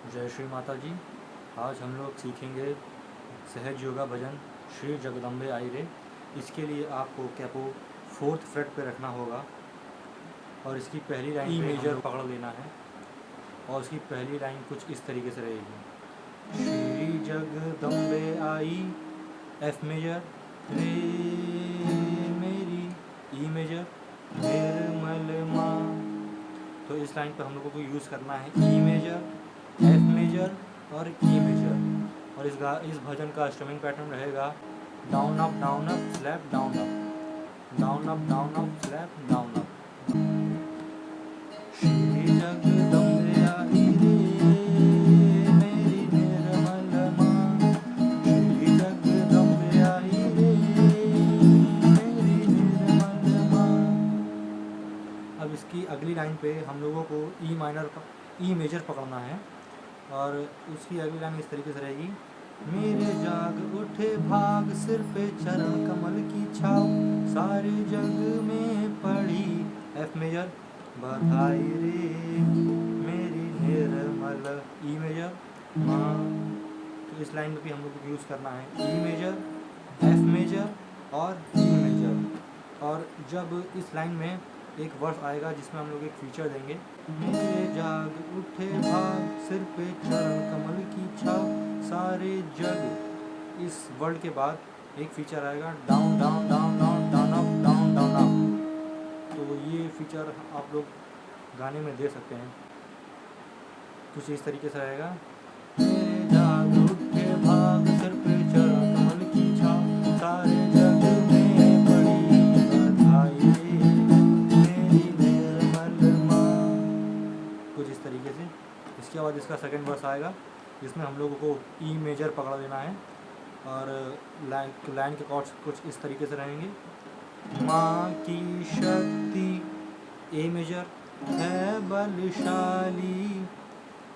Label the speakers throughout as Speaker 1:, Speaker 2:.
Speaker 1: जय श्री माता जी। आज हम लोग सीखेंगे सहज योगा भजन श्री जगदम्बे आई रे। इसके लिए आपको कैपो 4th फ्रेट पे रखना होगा और इसकी पहली लाइन ई मेजर पकड़ लेना है और इसकी पहली लाइन कुछ इस तरीके से रहेगी। श्री जगदम्बे आई, एफ मेजर, रे मेरी, ई मेजर, निर्मल माँ। तो इस लाइन पर हम लोगों को यूज़ करना है ई मेजर, एफ मेजर और ई मेजर। और इस भजन का स्ट्रमिंग पैटर्न रहेगा down up slap down up, down up slap down up. Shri Jagdambe आई रे मेरी निर्मल माँ, श्री जगदम्बे आई रे मेरी निर्मल माँ। अब इसकी अगली लाइन पे हम लोगों को ई मेजर पकड़ना है और उसकी अगली लाइन इस तरीके से रहेगी। मेरे जाग उठे भाग, सिर पे चरण कमल की छाव, सारे जग में पड़ी, एफ मेजर, बधाई रे मेरी निर्मल, ई मेजर माँ। तो इस लाइन में भी हम लोग को यूज़ करना है ई मेजर, एफ मेजर और ई मेजर। और जब इस लाइन में एक वर्स आएगा जिसमें हम लोग एक फीचर देंगे, मेरे जाग उठे भाग, सिर पे चरण कमल की छाव, सारे जग, इस वर्ड के बाद एक फीचर आएगा down down down down down up down down up. तो ये फीचर आप लोग गाने में दे सकते हैं। कुछ इस तरीके से रहेगा। मेरे जाग उठे भाग, सिर पे चरण कमल की छाव, सारे जग में पड़ी, बधाई रे मेरी निर्मल माँ। कुछ इस तरीके से। इसके बाद इसका सेकंड वर्स आएगा जिसमें हम लोगों को ई मेजर पकड़ लेना है और लाइन के कॉर्ड्स कुछ इस तरीके से रहेंगे। माँ की शक्ति, ए मेजर, है बलशाली।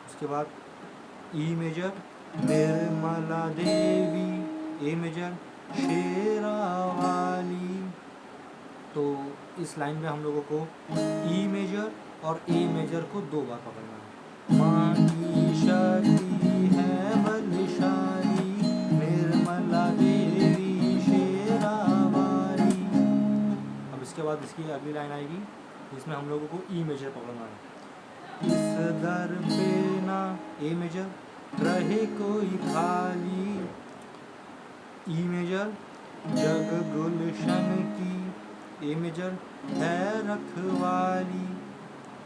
Speaker 1: उसके बाद ई मेजर, निर्मला देवी, ए मेजर, शेरा वाली। तो इस लाइन में हम लोगों को ई मेजर और ए मेजर को 2 बार पकड़ना है। माँ की शक्ति है बलशाली, निर्मला देवी, शेरा वाली। अब इसके बाद इसकी अगली लाइन आएगी जिसमें हम लोगों को ई मेजर पकड़ना है। इस दर पे ना, ए मेजर, रहे कोई खाली, ई मेजर, जग गुलशन की, ए मेजर, है रखवाली।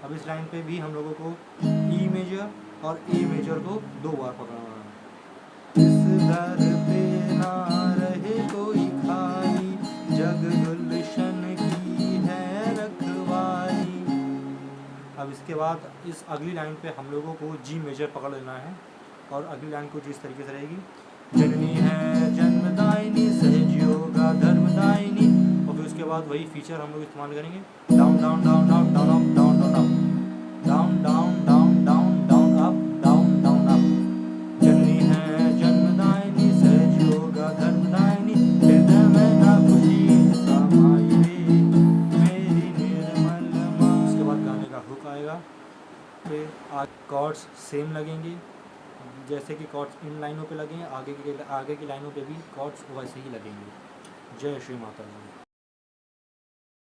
Speaker 1: अब इस लाइन पे भी हम लोगों को ई मेजर और ए मेजर को 2 बार पकड़ना है। इस दर पे ना रहे कोई खाली, जग गुलशन की है रखवाली। अब इसके बाद इस अगली लाइन पे हम लोगों को जी मेजर पकड़ लेना है और अगली लाइन कुछ इस तरीके से रहेगी। जननी है जन्मदायिनी, सहज योगा धर्मदायिनी। और फिर उसके बाद वही फीचर हम लोग इस्तेमाल करेंगे down down down down down up down down up, down down down down down up down down up. जननी है जन्मदायिनी, सहज योगा धर्मदायिनी, हृदय में ना खुशी समाई रे मेरी निर्मल माँ। उसके बाद गाने का हुक आएगा। फिर कॉर्ड्स सेम लगेंगे जैसे कि कॉर्ड्स इन लाइनों पे लगे हैं, आगे की लाइनों पे भी कॉर्ड्स वैसे ही लगेंगे। जय श्री माता जी।